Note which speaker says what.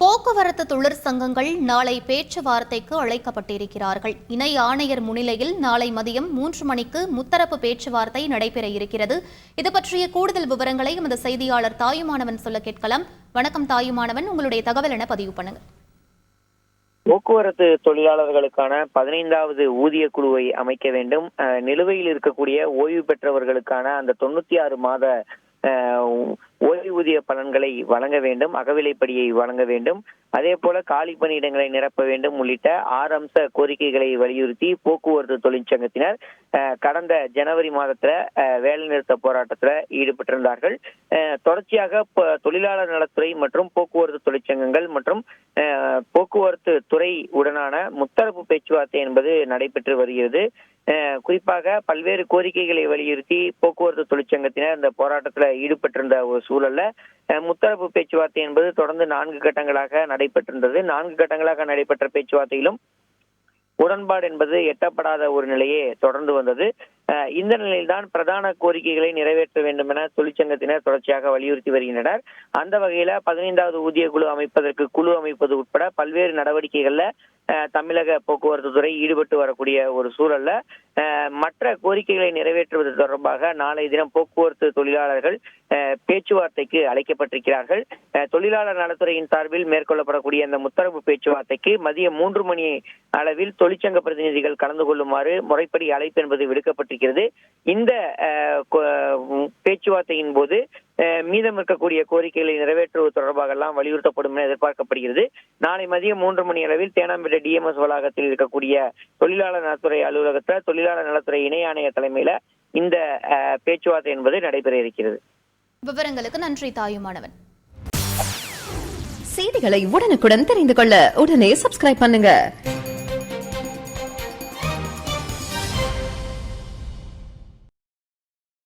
Speaker 1: போக்குவரத்து தொழிற்சங்கங்கள் நாளை பேச்சுவார்த்தைக்கு அழைக்கப்பட்டிருக்கிறார்கள். இணை ஆணையர் முன்னிலையில் நாளை மதியம் 3 மணிக்கு முத்தரப்பு பேச்சுவார்த்தை நடைபெற இருக்கிறது. இது பற்றிய கூடுதல் விவரங்களை எமது செய்தியாளர் தாயுமானவன் சொல்ல கேட்கலாம். வணக்கம் தாயுமானவன், உங்களுடைய தகவல் என பதிவு பண்ணுங்க.
Speaker 2: போக்குவரத்து தொழிலாளர்களுக்கான 15வது ஊதிய குழுவை அமைக்க வேண்டும். நிலுவையில் இருக்கக்கூடிய ஓய்வு பெற்றவர்களுக்கான அந்த 96 மாத ஓய்வூதிய பலன்களை வழங்க வேண்டும், அகவிலைப்படியை வழங்க வேண்டும், அதே போல காலி பணியிடங்களை நிரப்ப வேண்டும் உள்ளிட்ட 6 அம்ச கோரிக்கைகளை வலியுறுத்தி போக்குவரத்து தொழிற்சங்கத்தினர் கடந்த ஜனவரி மாதத்துல வேலைநிறுத்த போராட்டத்துல ஈடுபட்டிருந்தார்கள். தொடர்ச்சியாக தொழிலாளர் நலத்துறை மற்றும் போக்குவரத்து தொழிற்சங்கங்கள் மற்றும் போக்குவரத்து துறை உடனான முத்தரப்பு பேச்சுவார்த்தை என்பது நடைபெற்று வருகிறது. குறிப்பாக பல்வேறு கோரிக்கைகளை வலியுறுத்தி போக்குவரத்து தொழிற்சங்கத்தினர் இந்த போராட்டத்தில் ஈடுபட்டிருந்த ஒரு சூழல்ல முத்தரப்பு பேச்சுவார்த்தை என்பது தொடர்ந்து 4 கட்டங்களாக நடைபெற்றிருந்தது. 4 கட்டங்களாக நடைபெற்ற பேச்சுவார்த்தையிலும் உடன்பாடு என்பது எட்டப்படாத ஒரு நிலையே தொடர்ந்து வந்தது. இந்த நிலையில்தான் பிரதான கோரிக்கைகளை நிறைவேற்ற வேண்டும் என தொழிற்சங்கத்தினர் தொடர்ச்சியாக வலியுறுத்தி வருகின்றனர். அந்த வகையில 15வது ஊதிய குழு அமைப்பதற்கு குழு அமைப்பது உட்பட பல்வேறு நடவடிக்கைகள்ல தமிழக போக்குவரத்து துறை ஈடுபட்டு வரக்கூடிய ஒரு சூழல்ல மற்ற கோரிக்கைகளை நிறைவேற்றுவது தொடர்பாக நாளைய தினம் போக்குவரத்து தொழிலாளர்கள் பேச்சுவார்த்தைக்கு அழைக்கப்பட்டிருக்கிறார்கள். தொழிலாளர் நலத்துறையின் சார்பில் மேற்கொள்ளப்படக்கூடிய அந்த முத்தரப்பு பேச்சுவார்த்தைக்கு மதியம் 3 மணி அளவில் தொழிற்சங்க பிரதிநிதிகள் கலந்து கொள்ளுமாறு முறைப்படி அழைப்பு என்பது விடுக்கப்பட்டிருக்கிறது. இந்த பேச்சுவார்த்தையின் போது மீதம் இருக்கக்கூடிய கோரிக்கைகளை நிறைவேற்றுவது தொடர்பாக எல்லாம் வலியுறுத்தப்படும் என எதிர்பார்க்கப்படுகிறது. நாளை மதியம் 3 மணி அளவில் தேனாம்பேட்டை டிஎம்எஸ் வளாகத்தில் இருக்கக்கூடிய தொழிலாளர் நலத்துறை அலுவலகத்தில் தொழிலாளர் நலத்துறை இணை ஆணையர் தலைமையில இந்த பேச்சுவார்த்தை என்பது நடைபெற இருக்கிறது.
Speaker 1: விவரங்களுக்கு நன்றி தாயுமானவன்.
Speaker 3: செய்திகளை உடனுக்குடன் தெரிந்து கொள்ள உடனே சப்ஸ்கிரைப் பண்ணுங்க.